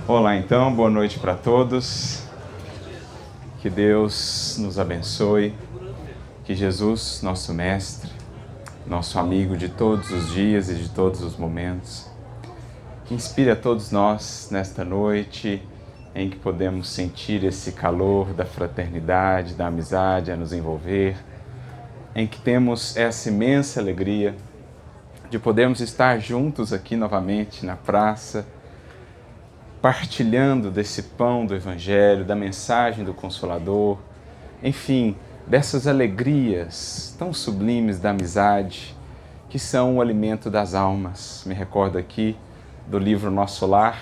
Olá, então, boa noite para todos. Que Deus nos abençoe. Que Jesus, nosso Mestre, nosso amigo de todos os dias e de todos os momentos, que inspire a todos nós nesta noite em que podemos sentir esse calor da fraternidade, da amizade a nos envolver, em que temos essa imensa alegria de podermos estar juntos aqui novamente na praça, partilhando desse pão do Evangelho, da mensagem do Consolador, enfim, dessas alegrias tão sublimes da amizade, que são o alimento das almas. Me recordo aqui do livro Nosso Lar,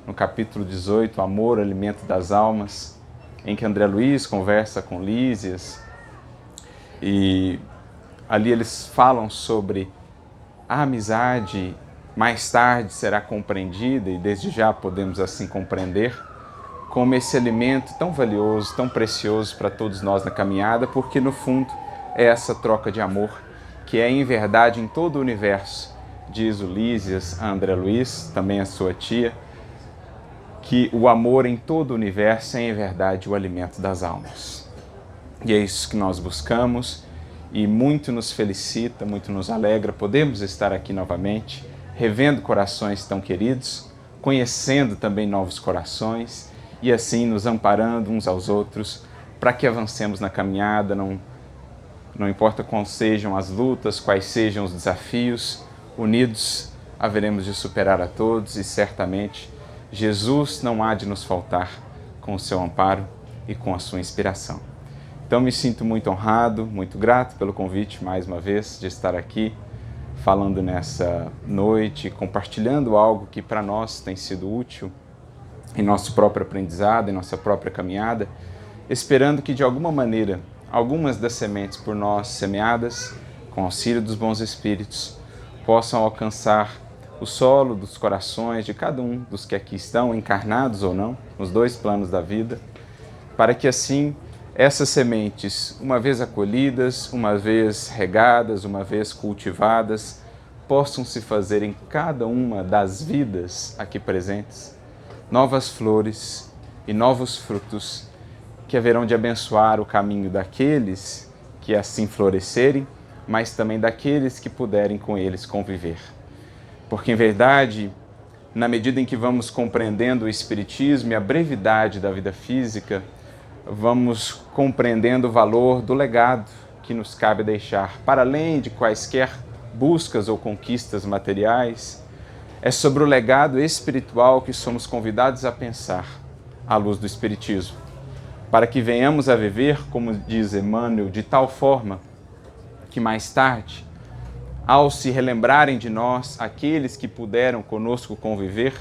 no capítulo 18, Amor, Alimento das Almas, em que André Luiz conversa com Lísias, e ali eles falam sobre a amizade. Mais tarde será compreendida, e desde já podemos assim compreender, como esse alimento tão valioso, tão precioso para todos nós na caminhada, porque no fundo é essa troca de amor, que é em verdade em todo o universo, diz o Lísias a André Luiz, também a sua tia, que o amor em todo o universo é em verdade o alimento das almas. E é isso que nós buscamos, e muito nos felicita, muito nos alegra podermos estar aqui novamente, revendo corações tão queridos, conhecendo também novos corações e assim nos amparando uns aos outros para que avancemos na caminhada, não importa quais sejam as lutas, quais sejam os desafios, unidos haveremos de superar a todos e certamente Jesus não há de nos faltar com o seu amparo e com a sua inspiração. Então me sinto muito honrado, muito grato pelo convite mais uma vez de estar aqui falando nessa noite, compartilhando algo que para nós tem sido útil em nosso próprio aprendizado, em nossa própria caminhada, esperando que de alguma maneira algumas das sementes por nós semeadas, com auxílio dos bons espíritos, possam alcançar o solo dos corações de cada um dos que aqui estão, encarnados ou não, nos dois planos da vida, para que assim essas sementes, uma vez acolhidas, uma vez regadas, uma vez cultivadas, possam se fazer em cada uma das vidas aqui presentes novas flores e novos frutos que haverão de abençoar o caminho daqueles que assim florescerem, mas também daqueles que puderem com eles conviver. Porque, em verdade, na medida em que vamos compreendendo o Espiritismo e a brevidade da vida física, vamos compreendendo o valor do legado que nos cabe deixar, para além de quaisquer buscas ou conquistas materiais. É sobre o legado espiritual que somos convidados a pensar, à luz do Espiritismo, para que venhamos a viver, como diz Emmanuel, de tal forma que mais tarde, ao se relembrarem de nós aqueles que puderam conosco conviver,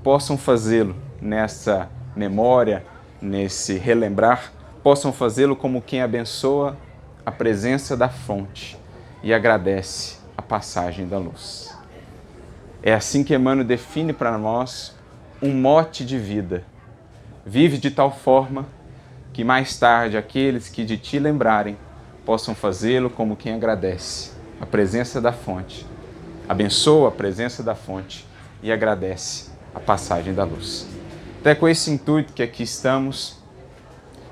possam fazê-lo nessa memória, nesse relembrar, possam fazê-lo como quem abençoa a presença da fonte e agradece a passagem da luz. É assim que Emmanuel define para nós um mote de vida. Vive de tal forma que mais tarde aqueles que de ti lembrarem possam fazê-lo como quem agradece a presença da fonte, abençoa a presença da fonte e agradece a passagem da luz. Então é com esse intuito que aqui estamos,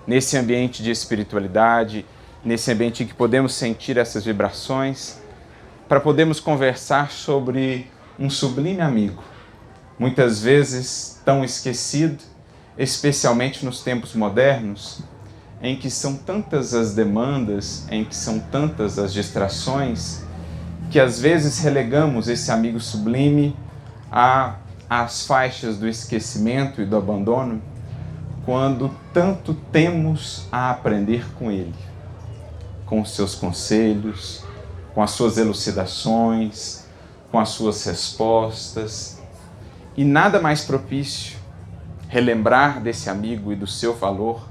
nesse ambiente de espiritualidade, nesse ambiente em que podemos sentir essas vibrações, para podermos conversar sobre um sublime amigo, muitas vezes tão esquecido, especialmente nos tempos modernos, em que são tantas as demandas, em que são tantas as distrações, que às vezes relegamos esse amigo sublime às faixas do esquecimento e do abandono, quando tanto temos a aprender com ele, com os seus conselhos, com as suas elucidações, com as suas respostas. E nada mais propício relembrar desse amigo e do seu valor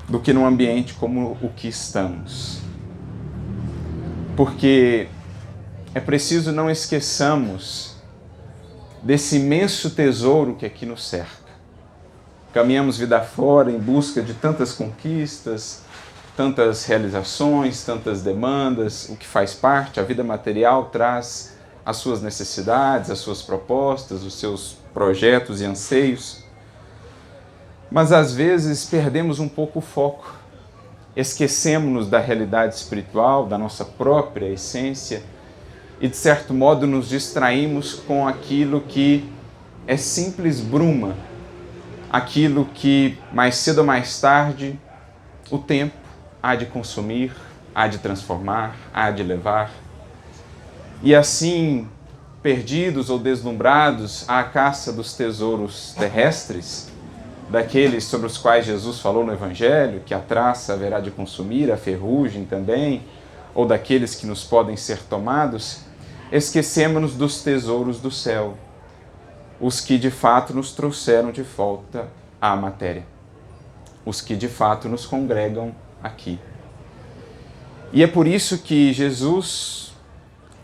do que num ambiente como o que estamos. Porque é preciso não esqueçamos desse imenso tesouro que aqui nos cerca. Caminhamos vida fora em busca de tantas conquistas, tantas realizações, tantas demandas, o que faz parte, a vida material traz as suas necessidades, as suas propostas, os seus projetos e anseios. Mas às vezes perdemos um pouco o foco, esquecemos-nos da realidade espiritual, da nossa própria essência e, de certo modo, nos distraímos com aquilo que é simples bruma, aquilo que mais cedo ou mais tarde o tempo há de consumir, há de transformar, há de levar. E assim, perdidos ou deslumbrados à caça dos tesouros terrestres, daqueles sobre os quais Jesus falou no Evangelho, que a traça haverá de consumir, a ferrugem também, ou daqueles que nos podem ser tomados, esquecemos-nos dos tesouros do céu, os que de fato nos trouxeram de volta à matéria, os que de fato nos congregam aqui. E é por isso que Jesus,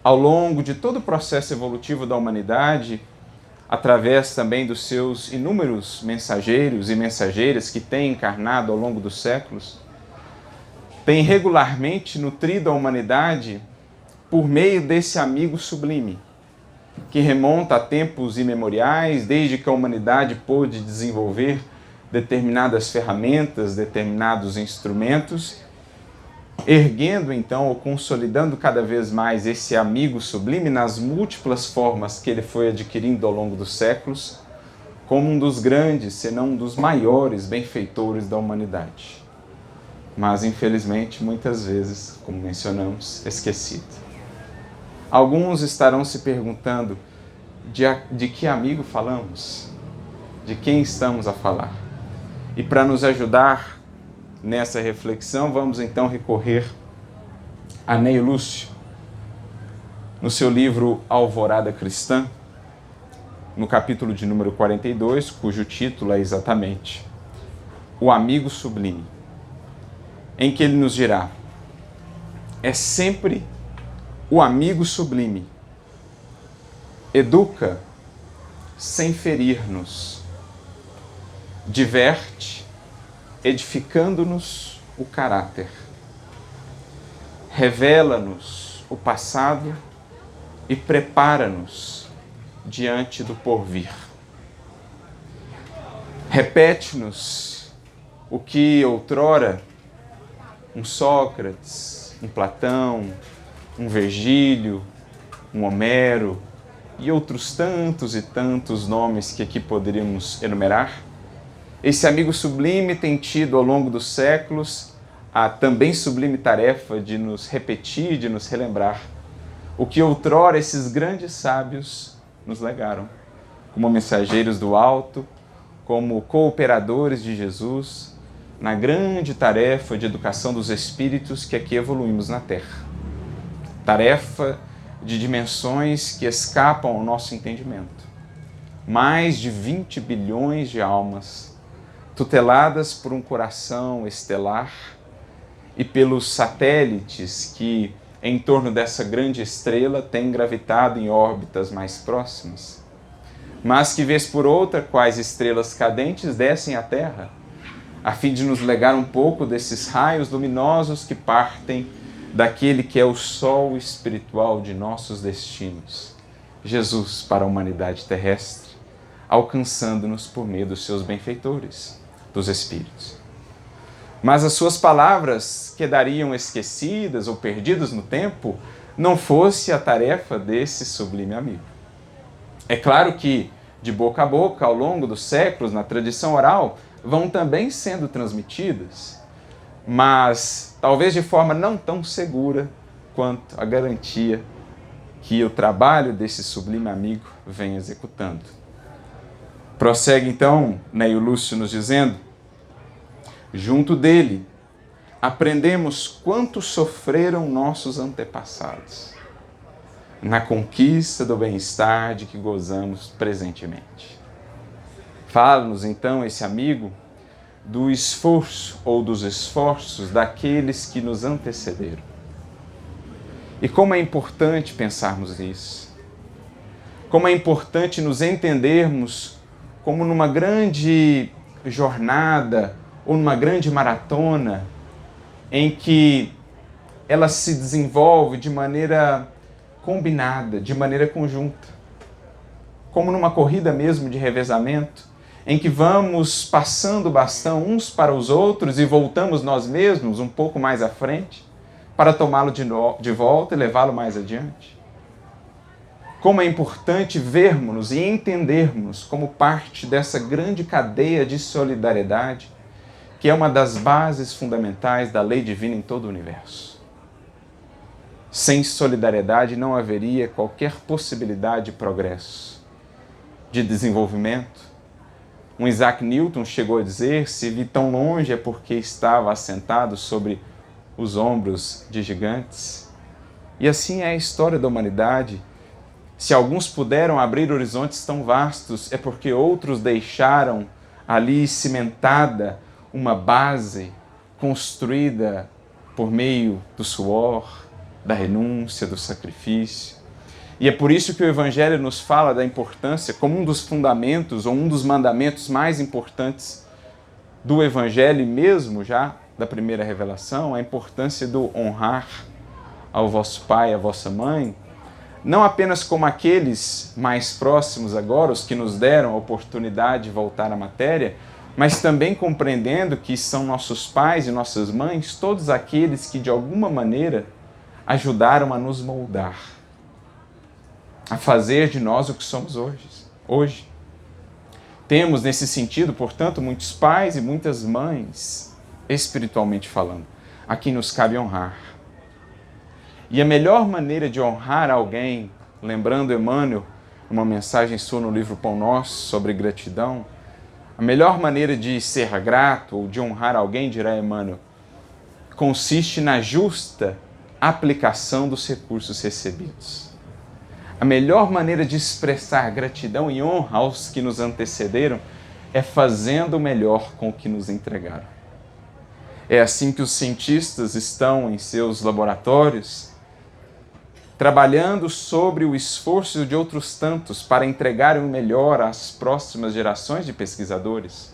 ao longo de todo o processo evolutivo da humanidade, através também dos seus inúmeros mensageiros e mensageiras que têm encarnado ao longo dos séculos, tem regularmente nutrido a humanidade por meio desse amigo sublime, que remonta a tempos imemoriais, desde que a humanidade pôde desenvolver determinadas ferramentas, determinados instrumentos, erguendo então ou consolidando cada vez mais esse amigo sublime nas múltiplas formas que ele foi adquirindo ao longo dos séculos, como um dos grandes, se não um dos maiores benfeitores da humanidade. Mas, infelizmente, muitas vezes, como mencionamos, esquecido. Alguns estarão se perguntando de que amigo falamos? De quem estamos a falar? E para nos ajudar nessa reflexão, vamos então recorrer a Neio Lúcio, no seu livro Alvorada Cristã, no capítulo de número 42, cujo título é exatamente O Amigo Sublime, em que ele nos dirá: é sempre o amigo sublime, educa sem ferir-nos, diverte, edificando-nos o caráter, revela-nos o passado e prepara-nos diante do porvir. Repete-nos o que outrora um Sócrates, um Platão, um Virgílio, um Homero e outros tantos e tantos nomes que aqui poderíamos enumerar. Esse amigo sublime tem tido ao longo dos séculos a também sublime tarefa de nos repetir, de nos relembrar o que outrora esses grandes sábios nos legaram, como mensageiros do alto, como cooperadores de Jesus, na grande tarefa de educação dos espíritos que aqui evoluímos na Terra. Tarefa de dimensões que escapam ao nosso entendimento. Mais de 20 bilhões de almas tuteladas por um coração estelar e pelos satélites que, em torno dessa grande estrela, têm gravitado em órbitas mais próximas, mas que, vez por outra, quais estrelas cadentes descem à Terra, a fim de nos legar um pouco desses raios luminosos que partem daquele que é o sol espiritual de nossos destinos, Jesus para a humanidade terrestre, alcançando-nos por meio dos seus benfeitores, dos Espíritos. Mas as suas palavras quedariam esquecidas ou perdidas no tempo, não fosse a tarefa desse sublime amigo. É claro que, de boca a boca, ao longo dos séculos, na tradição oral, vão também sendo transmitidas, mas talvez de forma não tão segura quanto a garantia que o trabalho desse sublime amigo vem executando. Prossegue então Neio Lúcio nos dizendo: junto dele aprendemos quanto sofreram nossos antepassados na conquista do bem-estar de que gozamos presentemente. Fala-nos então esse amigo do esforço ou dos esforços daqueles que nos antecederam. E como é importante pensarmos nisso. Como é importante nos entendermos como numa grande jornada ou numa grande maratona em que ela se desenvolve de maneira combinada, de maneira conjunta. Como numa corrida mesmo de revezamento, em que vamos passando o bastão uns para os outros e voltamos nós mesmos um pouco mais à frente para tomá-lo de volta e levá-lo mais adiante. Como é importante vermos-nos e entendermos como parte dessa grande cadeia de solidariedade, que é uma das bases fundamentais da lei divina em todo o universo. Sem solidariedade não haveria qualquer possibilidade de progresso, de desenvolvimento. Um Isaac Newton chegou a dizer: se vi tão longe é porque estava assentado sobre os ombros de gigantes. E assim é a história da humanidade. Se alguns puderam abrir horizontes tão vastos, é porque outros deixaram ali cimentada uma base construída por meio do suor, da renúncia, do sacrifício. E é por isso que o Evangelho nos fala da importância, como um dos fundamentos ou um dos mandamentos mais importantes do Evangelho e mesmo já da primeira revelação, a importância do honrar ao vosso pai e à vossa mãe, não apenas como aqueles mais próximos agora, os que nos deram a oportunidade de voltar à matéria, mas também compreendendo que são nossos pais e nossas mães, todos aqueles que de alguma maneira ajudaram a nos moldar, a fazer de nós o que somos hoje. Temos, nesse sentido, portanto, muitos pais e muitas mães, espiritualmente falando, a quem nos cabe honrar. E a melhor maneira de honrar alguém, lembrando Emmanuel, uma mensagem sua no livro Pão Nosso sobre gratidão, a melhor maneira de ser grato ou de honrar alguém, dirá Emmanuel, consiste na justa aplicação dos recursos recebidos. A melhor maneira de expressar gratidão e honra aos que nos antecederam é fazendo o melhor com o que nos entregaram. É assim que os cientistas estão em seus laboratórios, trabalhando sobre o esforço de outros tantos para entregarem o melhor às próximas gerações de pesquisadores.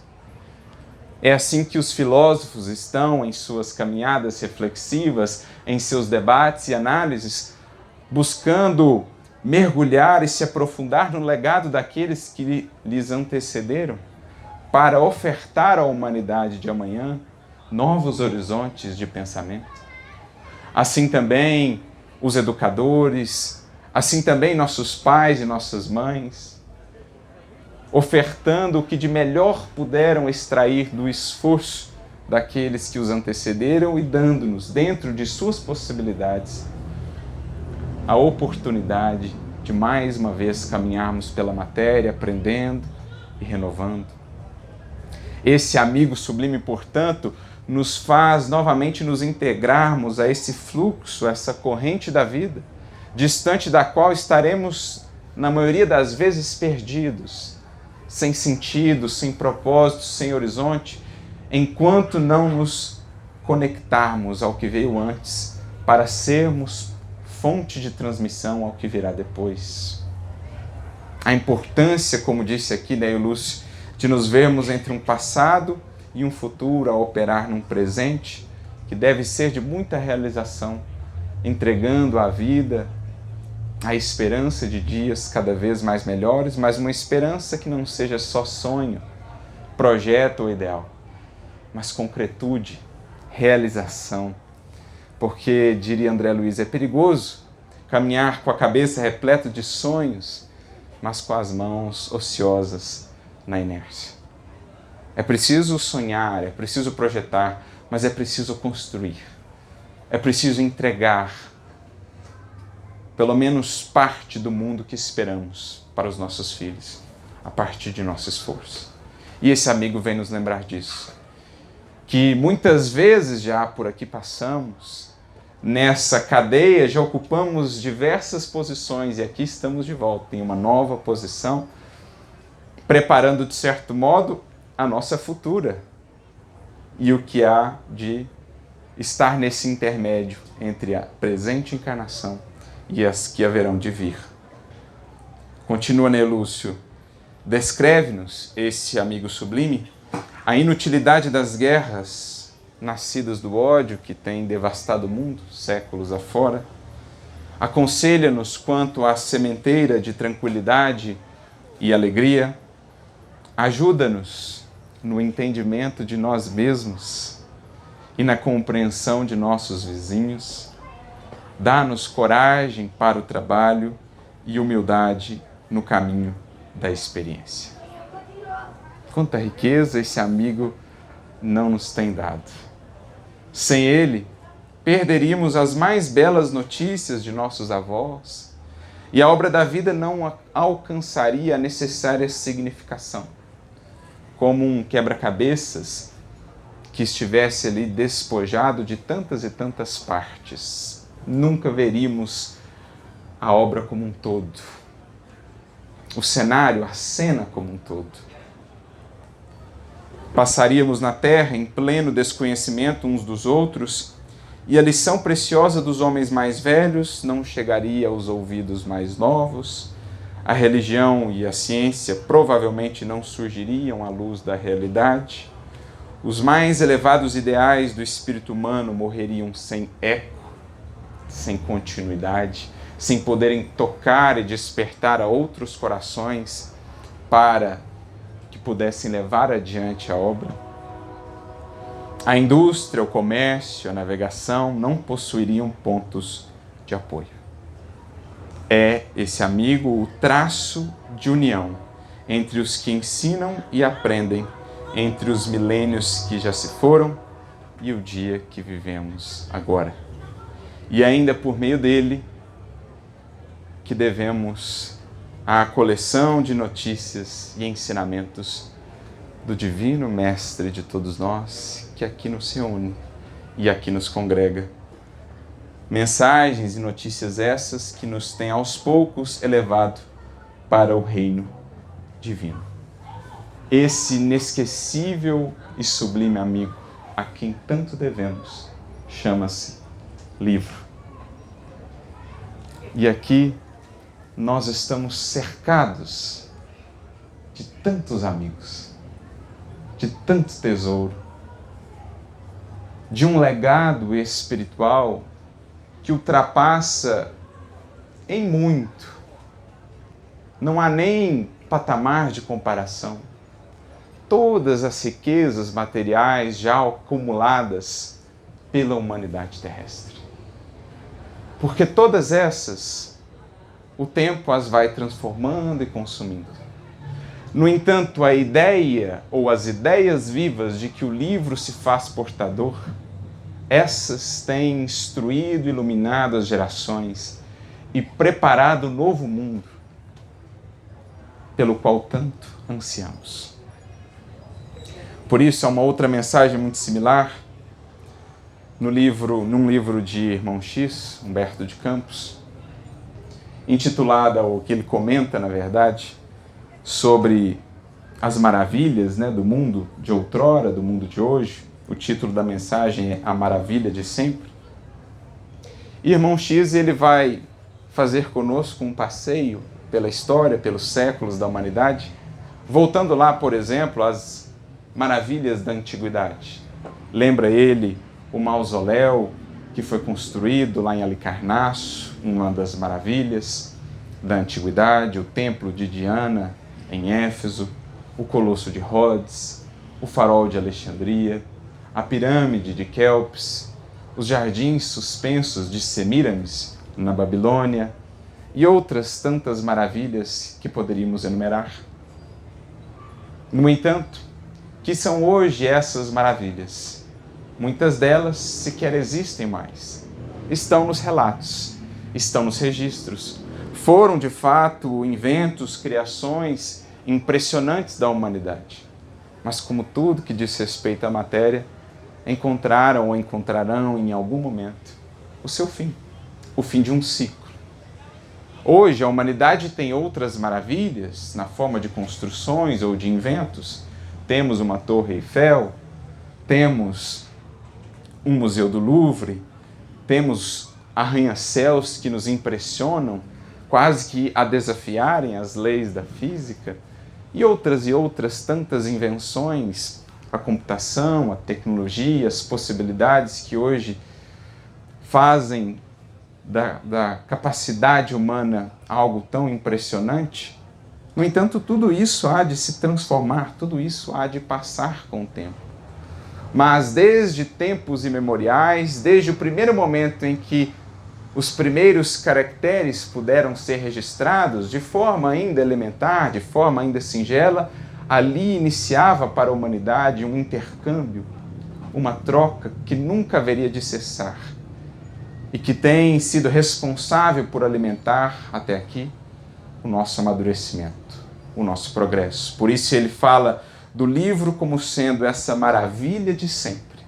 É assim que os filósofos estão em suas caminhadas reflexivas, em seus debates e análises, buscando mergulhar e se aprofundar no legado daqueles que lhes antecederam, para ofertar à humanidade de amanhã novos horizontes de pensamento. Assim também os educadores, assim também nossos pais e nossas mães, ofertando o que de melhor puderam extrair do esforço daqueles que os antecederam e dando-nos, dentro de suas possibilidades, a oportunidade de mais uma vez caminharmos pela matéria, aprendendo e renovando. Esse amigo sublime, portanto, nos faz novamente nos integrarmos a esse fluxo, a essa corrente da vida, distante da qual estaremos, na maioria das vezes, perdidos, sem sentido, sem propósito, sem horizonte, enquanto não nos conectarmos ao que veio antes, para sermos fonte de transmissão ao que virá depois. A importância, como disse aqui Neio Lúcio, de nos vermos entre um passado e um futuro a operar num presente que deve ser de muita realização, entregando à vida a esperança de dias cada vez mais melhores, mas uma esperança que não seja só sonho, projeto ou ideal, mas concretude, realização. Porque, diria André Luiz, é perigoso caminhar com a cabeça repleta de sonhos, mas com as mãos ociosas na inércia. É preciso sonhar, é preciso projetar, mas é preciso construir. É preciso entregar pelo menos parte do mundo que esperamos para os nossos filhos, a partir de nosso esforço. E esse amigo vem nos lembrar disso, que muitas vezes já por aqui passamos, nessa cadeia já ocupamos diversas posições e aqui estamos de volta em uma nova posição, preparando de certo modo a nossa futura e o que há de estar nesse intermédio entre a presente encarnação e as que haverão de vir. Continua Neio Lúcio, descreve-nos esse amigo sublime a inutilidade das guerras nascidas do ódio que tem devastado o mundo séculos afora, Aconselha-nos quanto à sementeira de tranquilidade e alegria. Ajuda-nos no entendimento de nós mesmos e na compreensão de nossos vizinhos. Dá-nos coragem para o trabalho e humildade no caminho da experiência. Quanta riqueza esse amigo não nos tem dado. Sem ele, perderíamos as mais belas notícias de nossos avós e a obra da vida não alcançaria a necessária significação. Como um quebra-cabeças que estivesse ali despojado de tantas e tantas partes. Nunca veríamos a obra como um todo, o cenário, a cena como um todo. Passaríamos na terra em pleno desconhecimento uns dos outros e a lição preciosa dos homens mais velhos não chegaria aos ouvidos mais novos. A religião e a ciência provavelmente não surgiriam à luz da realidade. Os mais elevados ideais do espírito humano morreriam sem eco, sem continuidade, sem poderem tocar e despertar a outros corações para que pudessem levar adiante a obra. A indústria, o comércio, a navegação não possuiriam pontos de apoio. É esse amigo o traço de união entre os que ensinam e aprendem, entre os milênios que já se foram e o dia que vivemos agora. E ainda por meio dele que devemos à coleção de notícias e ensinamentos do Divino Mestre de todos nós, que aqui nos reúne e aqui nos congrega. Mensagens e notícias essas que nos têm aos poucos elevado para o reino divino. Esse inesquecível e sublime amigo a quem tanto devemos chama-se livro. E aqui nós estamos cercados de tantos amigos, de tanto tesouro, de um legado espiritual que ultrapassa em muito. Não há nem patamar de comparação. Todas as riquezas materiais já acumuladas pela humanidade terrestre. Porque todas essas, o tempo as vai transformando e consumindo. No entanto, a ideia ou as ideias vivas de que o livro se faz portador, essas têm instruído e iluminado as gerações e preparado o novo mundo pelo qual tanto ansiamos. Por isso, há uma outra mensagem muito similar num livro de Irmão X, Humberto de Campos, intitulada, ou que ele comenta, na verdade, sobre as maravilhas, do mundo de outrora, do mundo de hoje. O título da mensagem é A Maravilha de Sempre. E Irmão X, ele vai fazer conosco um passeio pela história, pelos séculos da humanidade, voltando lá, por exemplo, às maravilhas da antiguidade. Lembra ele o mausoléu que foi construído lá em Halicarnasso, uma das maravilhas da antiguidade, o templo de Diana em Éfeso, o Colosso de Rhodes, o farol de Alexandria, a pirâmide de Quéops, os jardins suspensos de Semíramis na Babilônia e outras tantas maravilhas que poderíamos enumerar. No entanto, que são hoje essas maravilhas? Muitas delas sequer existem mais. Estão nos relatos, estão nos registros. Foram, de fato, inventos, criações impressionantes da humanidade. Mas, como tudo que diz respeito à matéria, encontraram ou encontrarão em algum momento o seu fim, o fim de um ciclo. Hoje, a humanidade tem outras maravilhas na forma de construções ou de inventos. Temos uma Torre Eiffel, temos um Museu do Louvre, temos arranha-céus que nos impressionam, quase que a desafiarem as leis da física, e outras tantas invenções, a computação, a tecnologia, as possibilidades que hoje fazem da capacidade humana algo tão impressionante. No entanto, tudo isso há de se transformar, tudo isso há de passar com o tempo. Mas desde tempos imemoriais, desde o primeiro momento em que os primeiros caracteres puderam ser registrados, de forma ainda elementar, de forma ainda singela, ali iniciava para a humanidade um intercâmbio, uma troca que nunca haveria de cessar e que tem sido responsável por alimentar até aqui o nosso amadurecimento, o nosso progresso. Por isso ele fala do livro como sendo essa maravilha de sempre,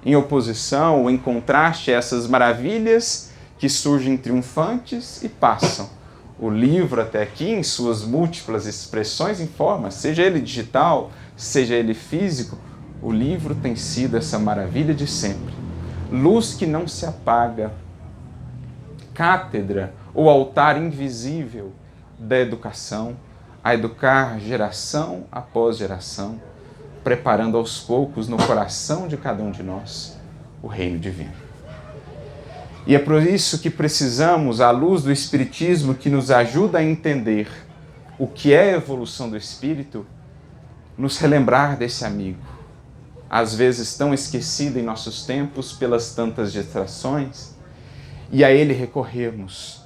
em oposição ou em contraste a essas maravilhas que surgem triunfantes e passam. O livro até aqui, em suas múltiplas expressões em forma, seja ele digital, seja ele físico, o livro tem sido essa maravilha de sempre. Luz que não se apaga, cátedra ou altar invisível da educação, a educar geração após geração, preparando aos poucos no coração de cada um de nós o reino divino. E é por isso que precisamos, à luz do Espiritismo, que nos ajuda a entender o que é a evolução do Espírito, nos relembrar desse amigo, às vezes tão esquecido em nossos tempos pelas tantas distrações, e a ele recorrermos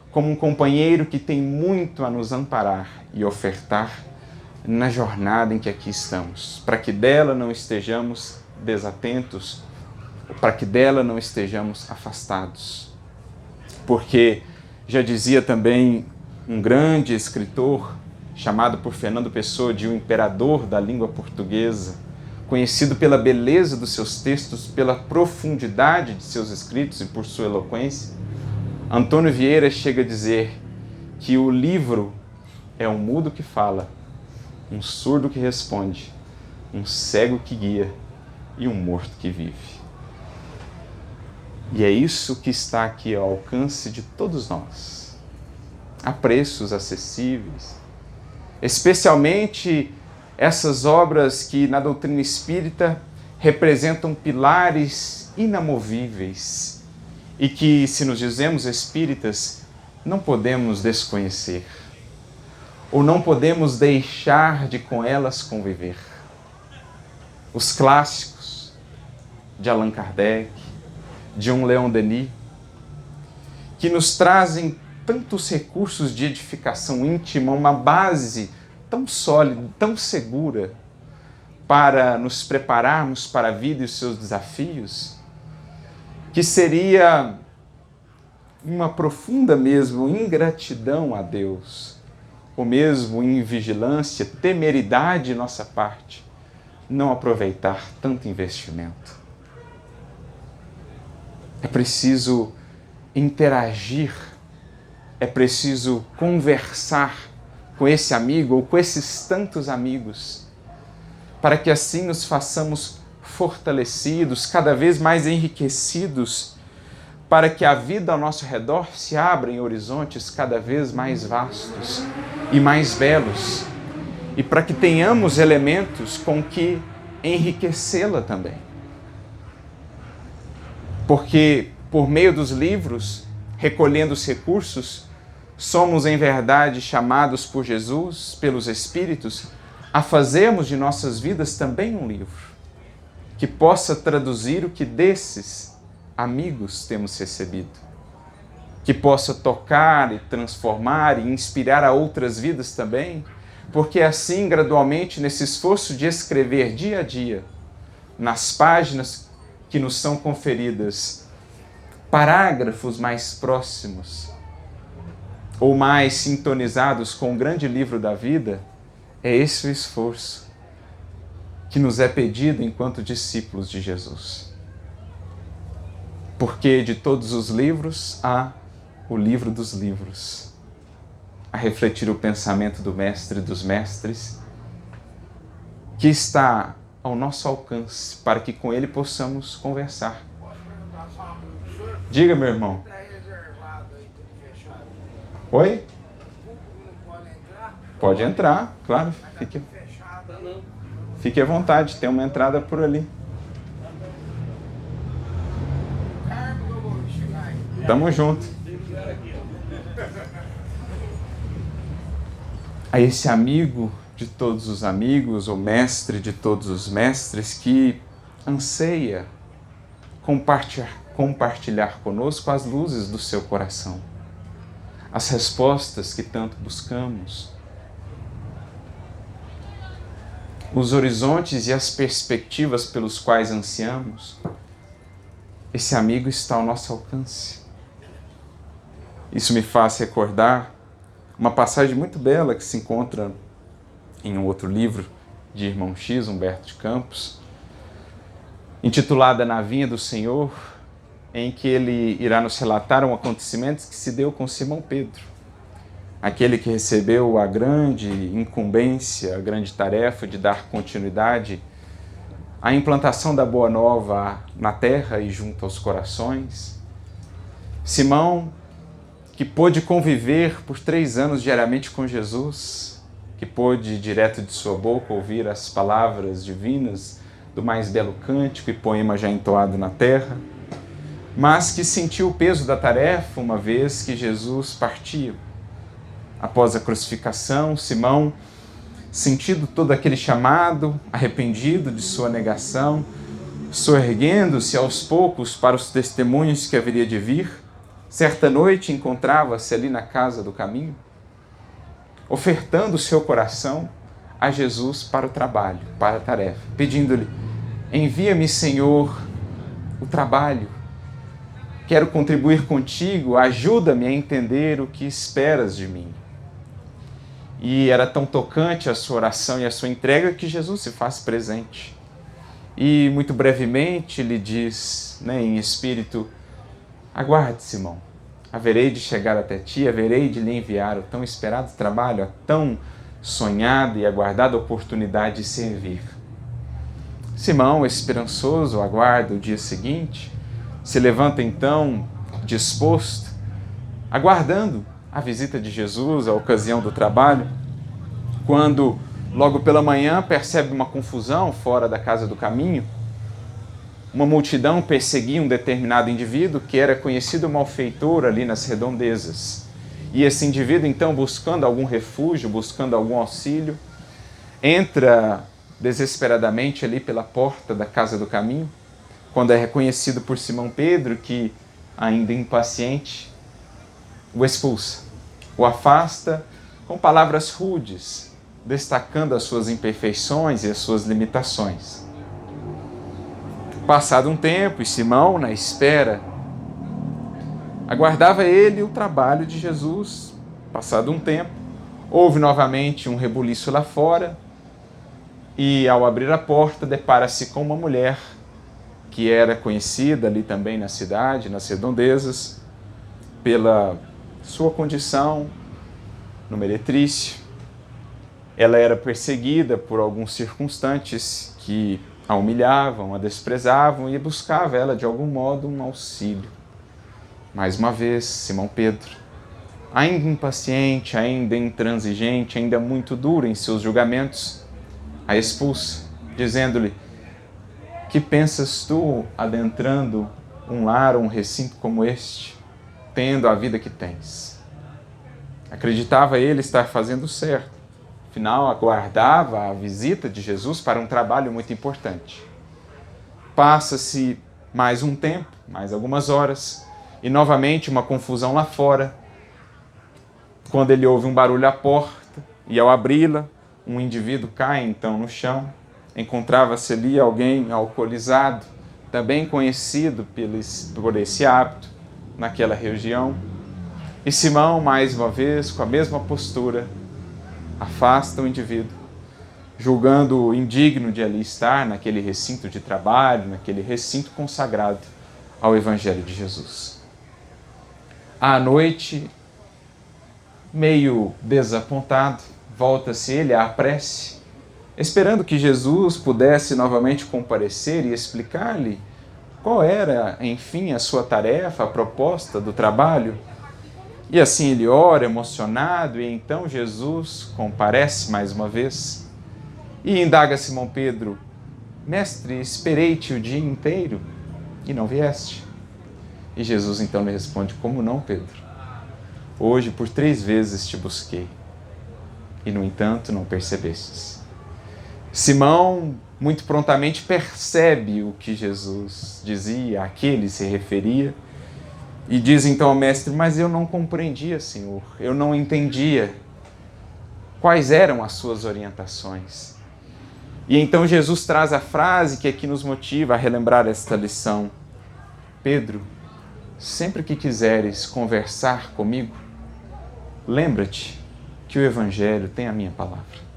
como um companheiro que tem muito a nos amparar e ofertar na jornada em que aqui estamos, para que dela não estejamos desatentos, para que dela não estejamos afastados. Porque já dizia também um grande escritor, chamado por Fernando Pessoa de o imperador da língua portuguesa, conhecido pela beleza dos seus textos, pela profundidade de seus escritos e por sua eloquência, Antônio Vieira chega a dizer que o livro é um mudo que fala, um surdo que responde, um cego que guia e um morto que vive. E é isso que está aqui ao alcance de todos nós, a preços acessíveis, especialmente essas obras que na doutrina espírita representam pilares inamovíveis e que, se nos dizemos espíritas, não podemos desconhecer ou não podemos deixar de com elas conviver. Os clássicos de Allan Kardec, de um Leon Denis, que nos trazem tantos recursos de edificação íntima, uma base tão sólida, tão segura, para nos prepararmos para a vida e os seus desafios, que seria uma profunda mesmo ingratidão a Deus, ou mesmo invigilância, temeridade de nossa parte, não aproveitar tanto investimento. É preciso interagir, é preciso conversar com esse amigo ou com esses tantos amigos, para que assim nos façamos fortalecidos, cada vez mais enriquecidos, para que a vida ao nosso redor se abra em horizontes cada vez mais vastos e mais belos, e para que tenhamos elementos com que enriquecê-la também. Porque, por meio dos livros, recolhendo os recursos, somos em verdade chamados por Jesus, pelos Espíritos, a fazermos de nossas vidas também um livro, que possa traduzir o que desses amigos temos recebido, que possa tocar e transformar e inspirar a outras vidas também, porque assim, gradualmente, nesse esforço de escrever dia a dia, nas páginas que nos são conferidas, parágrafos mais próximos ou mais sintonizados com o grande livro da vida, é esse o esforço que nos é pedido enquanto discípulos de Jesus. Porque de todos os livros há o livro dos livros, a refletir o pensamento do Mestre dos Mestres, que está ao nosso alcance, para que com ele possamos conversar. Diga, meu irmão. Oi? Pode entrar, claro. Fique à vontade, tem uma entrada por ali. Tamo junto. A esse amigo de todos os amigos, ou mestre de todos os mestres, que anseia compartilhar conosco as luzes do seu coração, as respostas que tanto buscamos, os horizontes e as perspectivas pelos quais ansiamos. Esse amigo está ao nosso alcance. Isso me faz recordar uma passagem muito bela que se encontra em um outro livro de Irmão X, Humberto de Campos, intitulada Na Vinha do Senhor, em que ele irá nos relatar um acontecimento que se deu com Simão Pedro, aquele que recebeu a grande incumbência, a grande tarefa de dar continuidade à implantação da Boa Nova na terra e junto aos corações. Simão, que pôde conviver por 3 anos diariamente com Jesus, que pôde, direto de sua boca, ouvir as palavras divinas do mais belo cântico e poema já entoado na terra, mas que sentiu o peso da tarefa uma vez que Jesus partiu. Após a crucificação, Simão, sentindo todo aquele chamado, arrependido de sua negação, soerguendo-se aos poucos para os testemunhos que haveria de vir, certa noite encontrava-se ali na casa do caminho, ofertando o seu coração a Jesus para o trabalho, para a tarefa, pedindo-lhe: envia-me, Senhor, o trabalho. Quero contribuir contigo, ajuda-me a entender o que esperas de mim. E era tão tocante a sua oração e a sua entrega que Jesus se faz presente. E muito brevemente lhe diz, em espírito: aguarde, Simão, haverei de chegar até ti, haverei de lhe enviar o tão esperado trabalho, a tão sonhada e aguardada oportunidade de servir. Simão, esperançoso, aguarda o dia seguinte, se levanta então disposto, aguardando a visita de Jesus, a ocasião do trabalho, quando logo pela manhã percebe uma confusão fora da casa do caminho. Uma multidão perseguia um determinado indivíduo que era conhecido malfeitor ali nas redondezas. E esse indivíduo, então, buscando algum refúgio, buscando algum auxílio, entra desesperadamente ali pela porta da casa do caminho, quando é reconhecido por Simão Pedro, que, ainda impaciente, o expulsa, o afasta com palavras rudes, destacando as suas imperfeições e as suas limitações. Passado um tempo, e Simão, na espera, aguardava ele o trabalho de Jesus. Passado um tempo, houve novamente um rebuliço lá fora, e ao abrir a porta, depara-se com uma mulher que era conhecida ali também na cidade, nas redondezas, pela sua condição no meretrício. Ela era perseguida por alguns circunstantes que a humilhavam, a desprezavam e buscava ela de algum modo um auxílio. Mais uma vez, Simão Pedro, ainda impaciente, ainda intransigente, ainda muito duro em seus julgamentos, a expulsa, dizendo-lhe: que pensas tu adentrando um lar ou um recinto como este, tendo a vida que tens? Acreditava ele estar fazendo certo. Afinal, aguardava a visita de Jesus para um trabalho muito importante. Passa-se mais um tempo, mais algumas horas, e novamente uma confusão lá fora, quando ele ouve um barulho à porta, e ao abri-la, um indivíduo cai então no chão. Encontrava-se ali alguém alcoolizado, também conhecido por esse hábito naquela região. E Simão, mais uma vez, com a mesma postura, afasta o indivíduo, julgando-o indigno de ali estar, naquele recinto de trabalho, naquele recinto consagrado ao Evangelho de Jesus. À noite, meio desapontado, volta-se ele à prece, esperando que Jesus pudesse novamente comparecer e explicar-lhe qual era, enfim, a sua tarefa, a proposta do trabalho. E assim ele ora, emocionado, e então Jesus comparece mais uma vez e indaga Simão Pedro: mestre, esperei-te o dia inteiro e não vieste. E Jesus então lhe responde: como não, Pedro? Hoje por 3 vezes te busquei, e no entanto não percebestes. Simão muito prontamente percebe o que Jesus dizia, a que ele se referia, e diz então ao mestre: mas eu não compreendia, Senhor, eu não entendia quais eram as suas orientações. E então Jesus traz a frase que aqui nos motiva a relembrar esta lição: Pedro, sempre que quiseres conversar comigo, lembra-te que o Evangelho tem a minha palavra.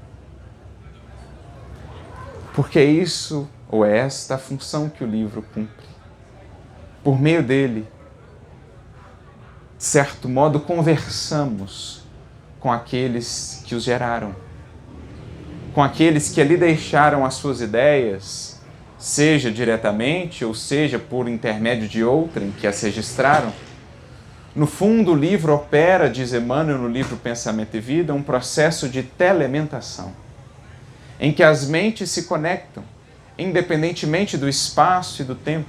Porque é isso, ou é esta a função que o livro cumpre. Por meio dele, de certo modo, conversamos com aqueles que os geraram, com aqueles que ali deixaram as suas ideias, seja diretamente ou seja por intermédio de outrem que as registraram. No fundo, o livro opera, diz Emmanuel no livro Pensamento e Vida, um processo de telementação, em que as mentes se conectam, independentemente do espaço e do tempo.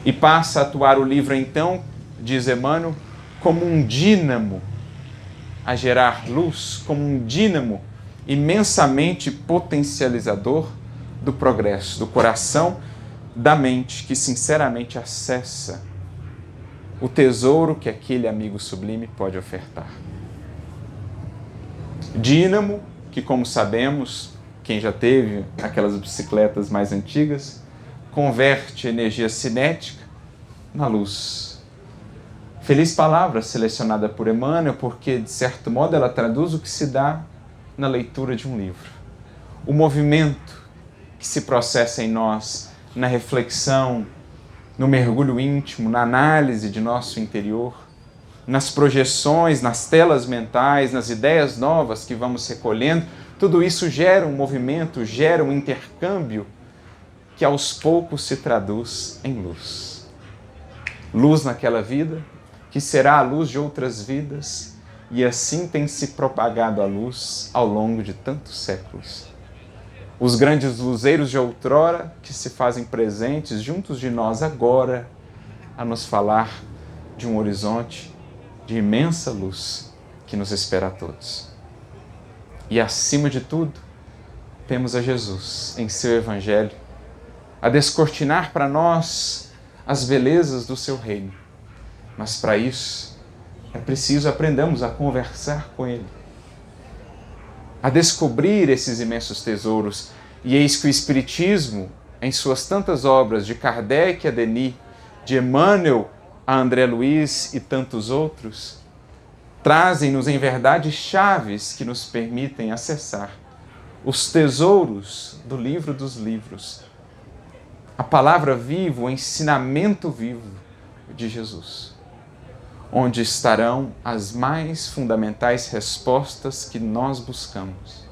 E passa a atuar o livro, então, diz Emmanuel, como um dínamo a gerar luz, como um dínamo imensamente potencializador do progresso, do coração, da mente, que sinceramente acessa o tesouro que aquele amigo sublime pode ofertar. Dínamo que, como sabemos, quem já teve aquelas bicicletas mais antigas, converte energia cinética na luz. Feliz palavra selecionada por Emmanuel, porque, de certo modo, ela traduz o que se dá na leitura de um livro. O movimento que se processa em nós, na reflexão, no mergulho íntimo, na análise de nosso interior, nas projeções, nas telas mentais, nas ideias novas que vamos recolhendo, tudo isso gera um movimento, gera um intercâmbio que aos poucos se traduz em luz. Luz naquela vida, que será a luz de outras vidas, e assim tem se propagado a luz ao longo de tantos séculos. Os grandes luzeiros de outrora que se fazem presentes juntos de nós agora, a nos falar de um horizonte de imensa luz que nos espera a todos. E acima de tudo, temos a Jesus em seu Evangelho, a descortinar para nós as belezas do seu reino. Mas para isso, é preciso aprendamos a conversar com Ele, a descobrir esses imensos tesouros. E eis que o Espiritismo, em suas tantas obras, de Kardec a Denis, de Emmanuel a André Luiz e tantos outros, trazem-nos em verdade chaves que nos permitem acessar os tesouros do livro dos livros, a palavra viva, o ensinamento vivo de Jesus, onde estarão as mais fundamentais respostas que nós buscamos,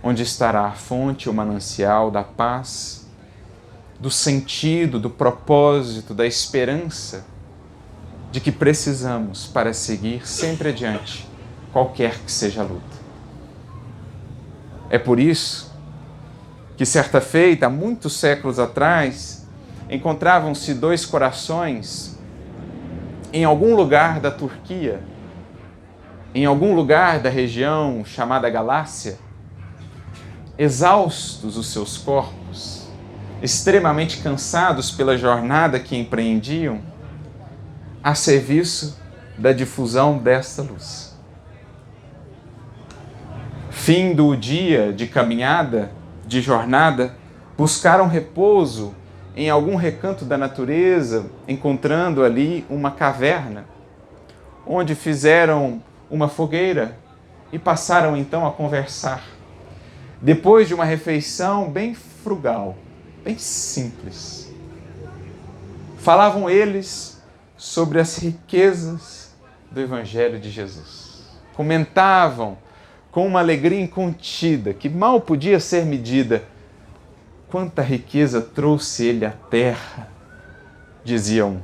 onde estará a fonte, o manancial da paz, do sentido, do propósito, da esperança de que precisamos para seguir sempre adiante, qualquer que seja a luta. É por isso que certa feita, há muitos séculos atrás, encontravam-se 2 corações em algum lugar da Turquia, em algum lugar da região chamada Galácia, exaustos os seus corpos, extremamente cansados pela jornada que empreendiam, a serviço da difusão desta luz. Fim do dia de caminhada, de jornada, buscaram repouso em algum recanto da natureza, encontrando ali uma caverna, onde fizeram uma fogueira e passaram então a conversar. Depois de uma refeição bem frugal, bem simples, falavam eles sobre as riquezas do Evangelho de Jesus. Comentavam com uma alegria incontida, que mal podia ser medida, quanta riqueza trouxe ele à terra, dizia um.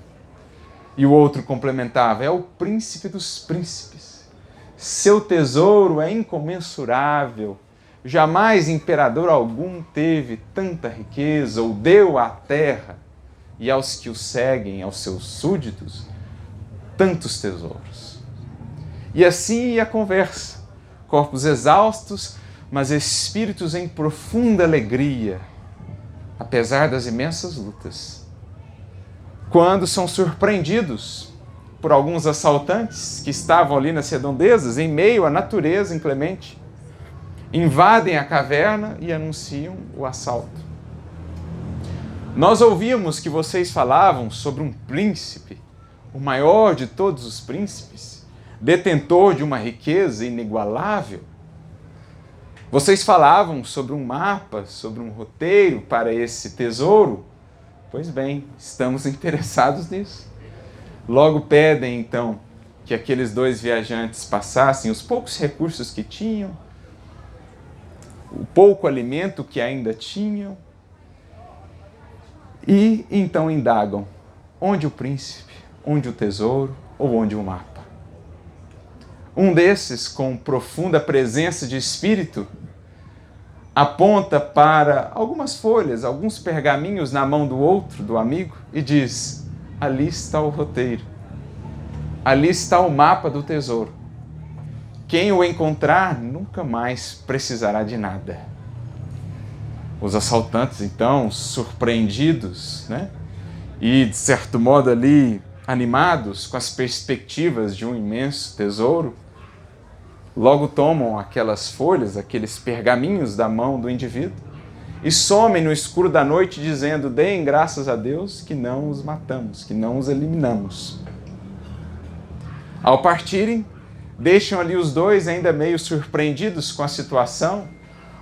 E o outro complementava: é o príncipe dos príncipes. Seu tesouro é incomensurável. Jamais imperador algum teve tanta riqueza ou deu à terra e aos que o seguem, aos seus súditos, tantos tesouros. E assim ia a conversa, corpos exaustos, mas espíritos em profunda alegria, apesar das imensas lutas. Quando são surpreendidos por alguns assaltantes que estavam ali nas redondezas, em meio à natureza inclemente, invadem a caverna e anunciam o assalto. Nós ouvíamos que vocês falavam sobre um príncipe, o maior de todos os príncipes, detentor de uma riqueza inigualável. Vocês falavam sobre um mapa, sobre um roteiro para esse tesouro. Pois bem, estamos interessados nisso. Logo pedem, então, que aqueles dois viajantes passassem os poucos recursos que tinham, o pouco alimento que ainda tinham, e então indagam: onde o príncipe, onde o tesouro ou onde o mapa? Um desses, com profunda presença de espírito, aponta para algumas folhas, alguns pergaminhos na mão do outro, do amigo, e diz: ali está o roteiro, ali está o mapa do tesouro. Quem o encontrar nunca mais precisará de nada. Os assaltantes, então, surpreendidos, e de certo modo ali animados com as perspectivas de um imenso tesouro, logo tomam aquelas folhas, aqueles pergaminhos da mão do indivíduo e somem no escuro da noite dizendo: deem graças a Deus que não os matamos, que não os eliminamos. Ao partirem, deixam ali os dois ainda meio surpreendidos com a situação,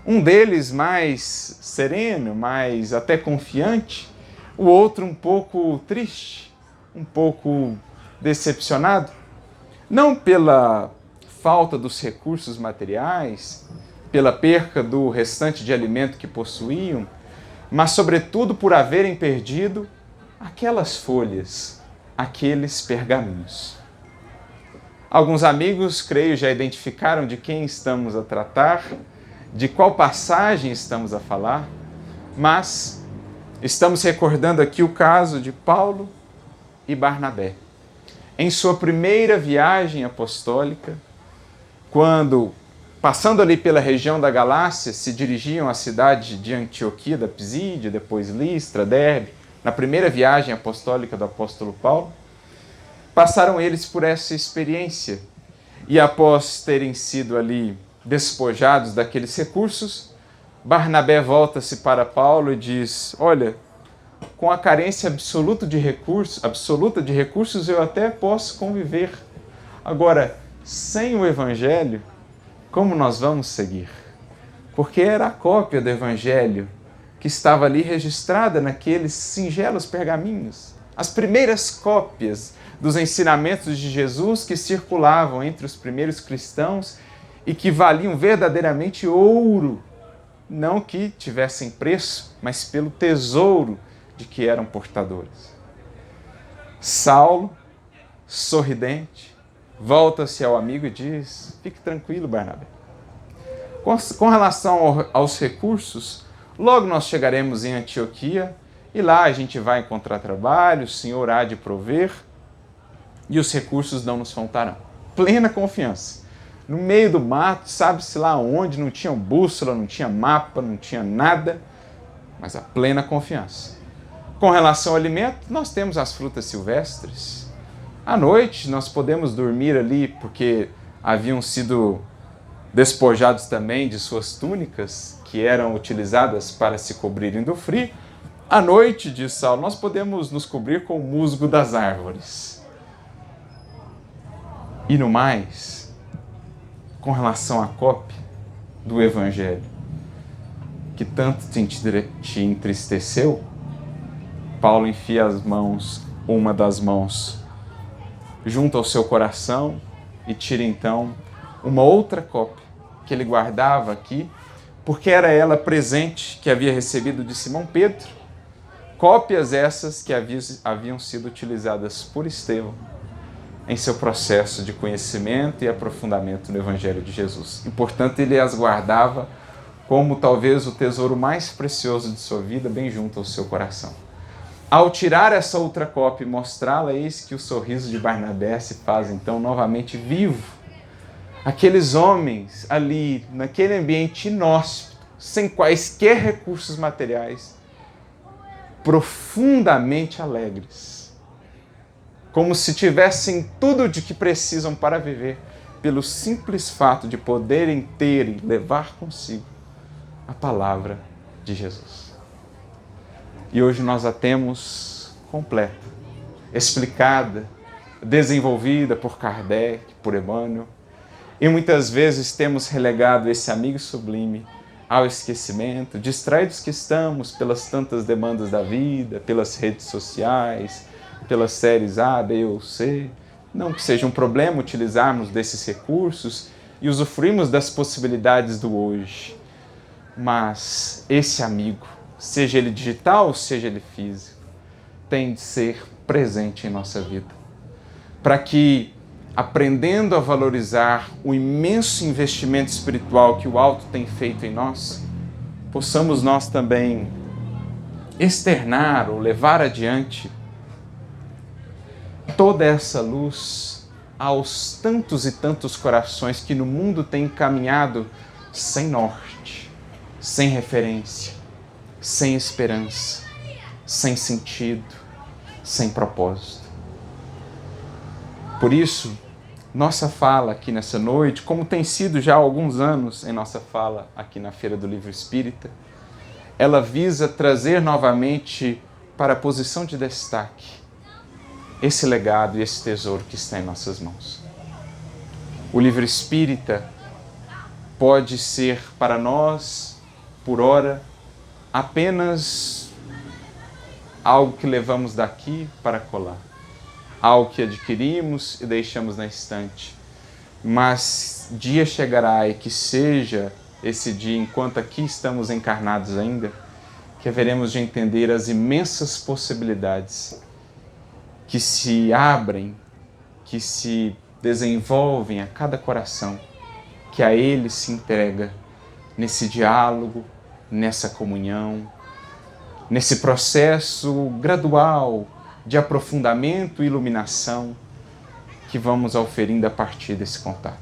um deles mais sereno, mais até confiante, o outro um pouco triste, um pouco decepcionado, não pela falta dos recursos materiais, pela perca do restante de alimento que possuíam, mas sobretudo por haverem perdido aquelas folhas, aqueles pergaminhos. Alguns amigos, creio, já identificaram de quem estamos a tratar, de qual passagem estamos a falar, mas estamos recordando aqui o caso de Paulo e Barnabé. Em sua primeira viagem apostólica, quando, passando ali pela região da Galácia, se dirigiam à cidade de Antioquia da Pisídia, depois Listra, Derbe, na primeira viagem apostólica do apóstolo Paulo, passaram eles por essa experiência e, após terem sido ali despojados daqueles recursos, Barnabé volta-se para Paulo e diz: olha, com a carência absoluta de recursos eu até posso conviver. Agora, sem o Evangelho, como nós vamos seguir? Porque era a cópia do Evangelho que estava ali registrada naqueles singelos pergaminhos. As primeiras cópias dos ensinamentos de Jesus que circulavam entre os primeiros cristãos e que valiam verdadeiramente ouro, não que tivessem preço, mas pelo tesouro de que eram portadores. Saulo, sorridente, volta-se ao amigo e diz: fique tranquilo, Barnabé. Com relação aos recursos, logo nós chegaremos em Antioquia e lá a gente vai encontrar trabalho, o Senhor há de prover e os recursos não nos faltarão. Plena confiança. No meio do mato, sabe-se lá onde, não tinha bússola, não tinha mapa, não tinha nada, mas a plena confiança. Com relação ao alimento, nós temos as frutas silvestres. À noite, nós podemos dormir ali porque haviam sido despojados também de suas túnicas, que eram utilizadas para se cobrirem do frio. À noite, diz Saulo, nós podemos nos cobrir com o musgo das árvores. E no mais, com relação à cópia do Evangelho, que tanto te entristeceu, Paulo enfia uma das mãos junto ao seu coração e tira então uma outra cópia que ele guardava aqui, porque era ela presente que havia recebido de Simão Pedro, cópias essas que haviam sido utilizadas por Estevão em seu processo de conhecimento e aprofundamento no Evangelho de Jesus. E, portanto, ele as guardava como talvez o tesouro mais precioso de sua vida, bem junto ao seu coração. Ao tirar essa outra cópia e mostrá-la, eis que o sorriso de Barnabé se faz então novamente vivo. Aqueles homens ali, naquele ambiente inóspito, sem quaisquer recursos materiais, profundamente alegres, como se tivessem tudo de que precisam para viver, pelo simples fato de poderem ter e levar consigo a palavra de Jesus. E hoje nós a temos completa, explicada, desenvolvida por Kardec, por Emmanuel, e muitas vezes temos relegado esse amigo sublime ao esquecimento, distraídos que estamos pelas tantas demandas da vida, pelas redes sociais, pelas séries A, B ou C. Não que seja um problema utilizarmos desses recursos e usufruirmos das possibilidades do hoje, mas esse amigo, seja ele digital, seja ele físico, tem de ser presente em nossa vida, para que, aprendendo a valorizar o imenso investimento espiritual que o alto tem feito em nós, possamos nós também externar ou levar adiante toda essa luz aos tantos e tantos corações que no mundo têm caminhado sem norte, sem referência, sem esperança, sem sentido, sem propósito. Por isso, nossa fala aqui nessa noite, como tem sido já há alguns anos em nossa fala aqui na Feira do Livro Espírita, ela visa trazer novamente para a posição de destaque esse legado e esse tesouro que está em nossas mãos. O livro espírita pode ser para nós, por ora, apenas algo que levamos daqui para colar, algo que adquirimos e deixamos na estante. Mas dia chegará, e que seja esse dia, enquanto aqui estamos encarnados ainda, que haveremos de entender as imensas possibilidades que se abrem, que se desenvolvem a cada coração, que a ele se entrega nesse diálogo, nessa comunhão, nesse processo gradual de aprofundamento e iluminação que vamos auferindo a partir desse contato.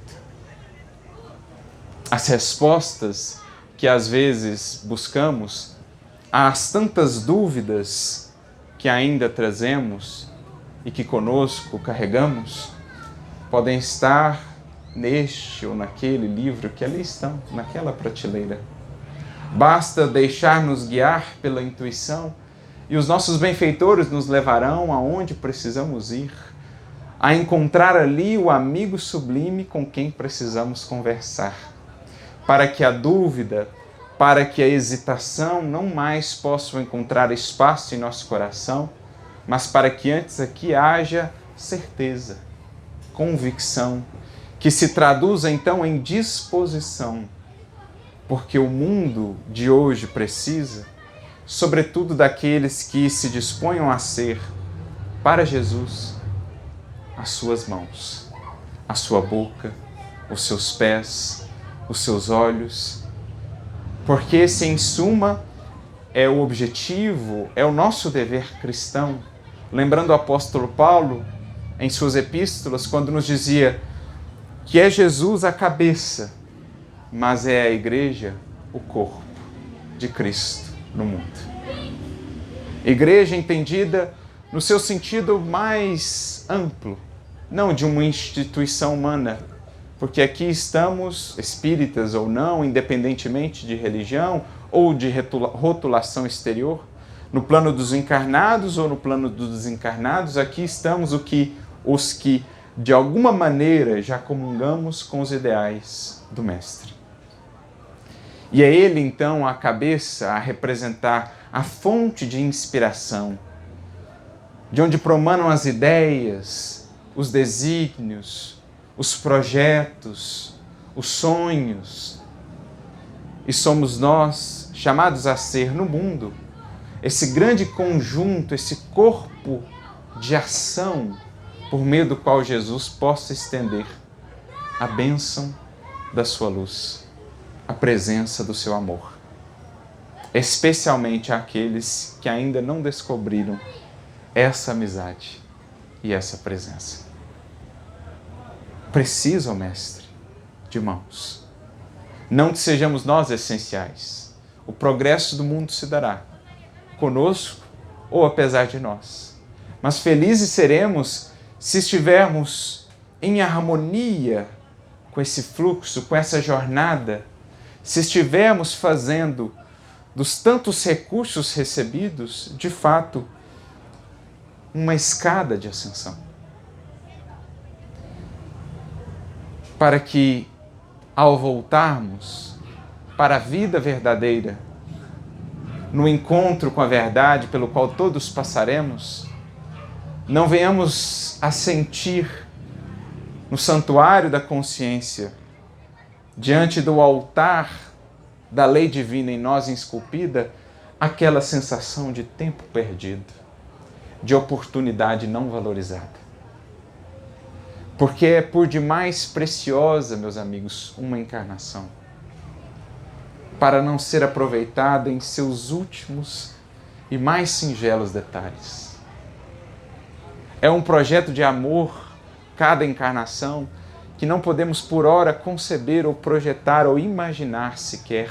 As respostas que às vezes buscamos às tantas dúvidas que ainda trazemos e que conosco carregamos, podem estar neste ou naquele livro que ali estão, naquela prateleira. Basta deixar-nos guiar pela intuição e os nossos benfeitores nos levarão aonde precisamos ir, a encontrar ali o amigo sublime com quem precisamos conversar, para que a dúvida, para que a hesitação não mais possam encontrar espaço em nosso coração, mas para que antes aqui haja certeza, convicção, que se traduza então em disposição, porque o mundo de hoje precisa, sobretudo daqueles que se disponham a ser, para Jesus, as suas mãos, a sua boca, os seus pés, os seus olhos, porque esse, em suma, é o objetivo, é o nosso dever cristão. Lembrando o apóstolo Paulo, em suas epístolas, quando nos dizia que é Jesus a cabeça, mas é a igreja o corpo de Cristo no mundo. Igreja entendida no seu sentido mais amplo, não de uma instituição humana, porque aqui estamos, espíritas ou não, independentemente de religião ou de rotulação exterior, no plano dos encarnados ou no plano dos desencarnados, aqui estamos os que de alguma maneira já comungamos com os ideais do Mestre. E é ele então a cabeça a representar a fonte de inspiração, de onde promanam as ideias, os desígnios, os projetos, os sonhos. E somos nós chamados a ser no mundo esse grande conjunto, esse corpo de ação por meio do qual Jesus possa estender a bênção da sua luz, a presença do seu amor. especialmente àqueles que ainda não descobriram essa amizade e essa presença. Preciso, ó Mestre, de mãos. Não que sejamos nós essenciais. O progresso do mundo se dará conosco ou apesar de nós. Mas felizes seremos se estivermos em harmonia com esse fluxo, com essa jornada, se estivermos fazendo dos tantos recursos recebidos, de fato, uma escada de ascensão. Para que, ao voltarmos para a vida verdadeira, no encontro com a verdade pelo qual todos passaremos, não venhamos a sentir no santuário da consciência, diante do altar da lei divina em nós esculpida, aquela sensação de tempo perdido, de oportunidade não valorizada. Porque é por demais preciosa, meus amigos, uma encarnação, para não ser aproveitada em seus últimos e mais singelos detalhes. É um projeto de amor, cada encarnação, que não podemos por hora conceber ou projetar ou imaginar sequer.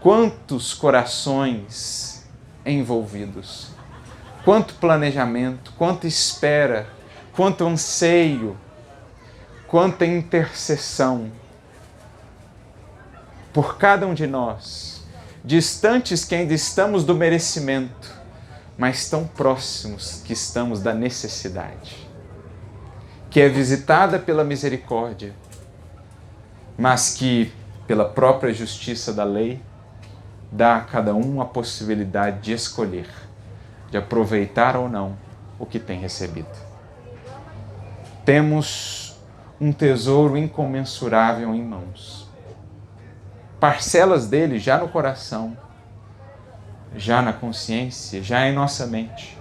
Quantos corações envolvidos, quanto planejamento, quanta espera, quanto anseio, quanta intercessão por cada um de nós, distantes que ainda estamos do merecimento, mas tão próximos que estamos da necessidade, que é visitada pela misericórdia, mas que, pela própria justiça da lei, dá a cada um a possibilidade de escolher, de aproveitar ou não o que tem recebido. Temos um tesouro incomensurável em mãos. Parcelas dele já no coração, já na consciência, já em nossa mente.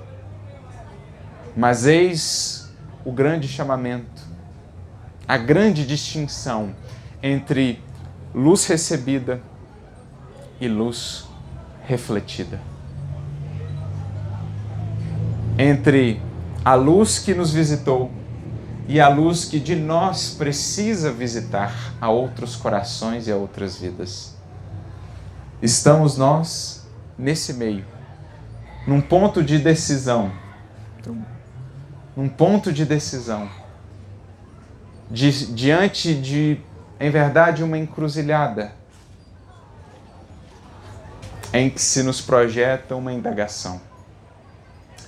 Mas eis o grande chamamento, a grande distinção entre luz recebida e luz refletida. Entre a luz que nos visitou e a luz que de nós precisa visitar a outros corações e a outras vidas. Estamos nós nesse meio, num ponto de decisão, diante de, em verdade, uma encruzilhada, em que se nos projeta uma indagação.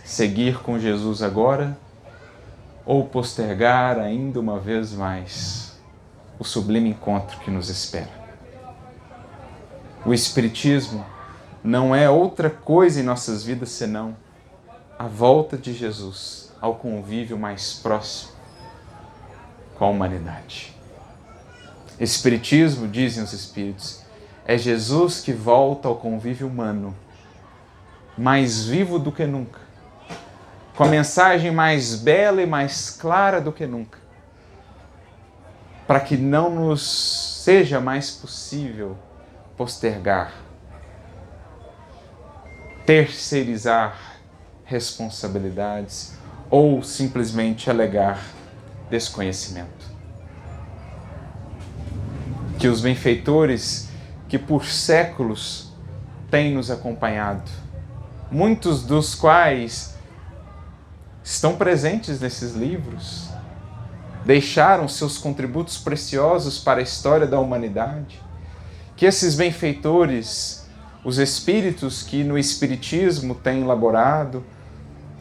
Seguir com Jesus agora ou postergar ainda uma vez mais o sublime encontro que nos espera. O Espiritismo não é outra coisa em nossas vidas senão a volta de Jesus ao convívio mais próximo com a humanidade. Espiritismo, dizem os Espíritos, é Jesus que volta ao convívio humano, mais vivo do que nunca, com a mensagem mais bela e mais clara do que nunca, para que não nos seja mais possível postergar, terceirizar responsabilidades ou simplesmente alegar desconhecimento. Que os benfeitores que por séculos têm nos acompanhado, muitos dos quais estão presentes nesses livros, deixaram seus contributos preciosos para a história da humanidade, que esses benfeitores, os espíritos que no Espiritismo têm laborado,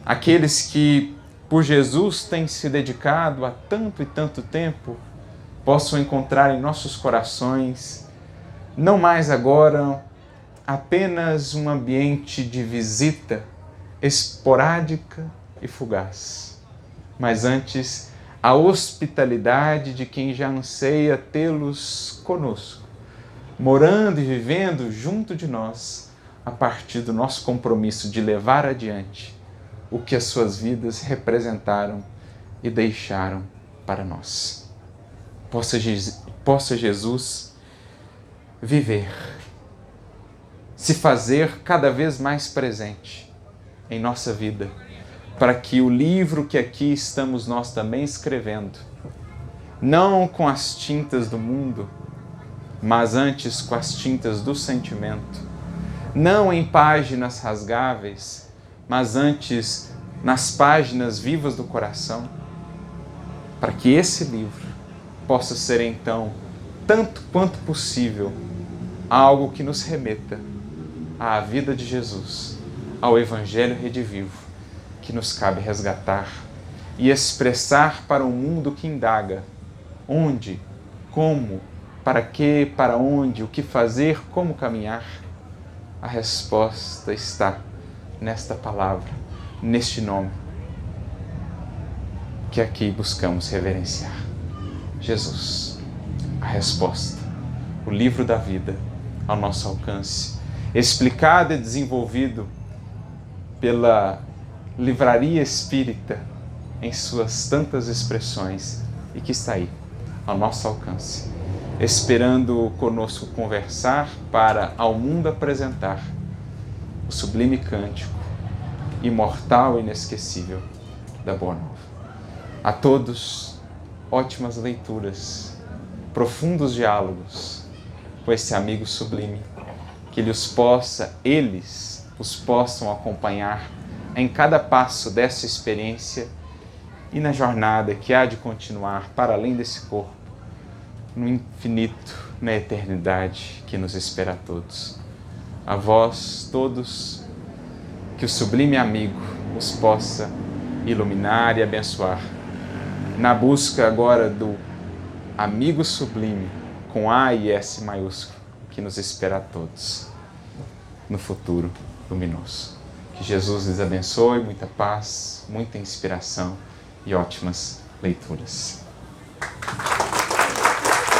aqueles que por Jesus têm se dedicado há tanto e tanto tempo, possam encontrar em nossos corações, não mais agora apenas um ambiente de visita esporádica e fugaz, mas antes a hospitalidade de quem já anseia tê-los conosco, morando e vivendo junto de nós, a partir do nosso compromisso de levar adiante o que as suas vidas representaram e deixaram para nós. Possa Jesus viver se fazer cada vez mais presente em nossa vida, para que o livro que aqui estamos nós também escrevendo, não com as tintas do mundo, mas antes com as tintas do sentimento, não em páginas rasgáveis, mas antes nas páginas vivas do coração, para que esse livro possa ser então, tanto quanto possível, algo que nos remeta à vida de Jesus, ao Evangelho redivivo, que nos cabe resgatar e expressar para um mundo que indaga onde, como, para quê, para onde, o que fazer, como caminhar. A resposta está nesta palavra, neste nome, que aqui buscamos reverenciar. Jesus, a resposta, o livro da vida ao nosso alcance, explicado e desenvolvido pela livraria espírita em suas tantas expressões e que está aí, ao nosso alcance, esperando conosco conversar para ao mundo apresentar o sublime cântico, imortal e inesquecível da Boa Nova. A todos, ótimas leituras, profundos diálogos com esse amigo sublime, que eles os possam acompanhar em cada passo dessa experiência e na jornada que há de continuar para além desse corpo, no infinito, na eternidade que nos espera a todos. A vós, todos, que o sublime amigo os possa iluminar e abençoar, na busca agora do amigo sublime, com A e S maiúsculo, que nos espera a todos no futuro luminoso. Que Jesus lhes abençoe, muita paz, muita inspiração e ótimas leituras.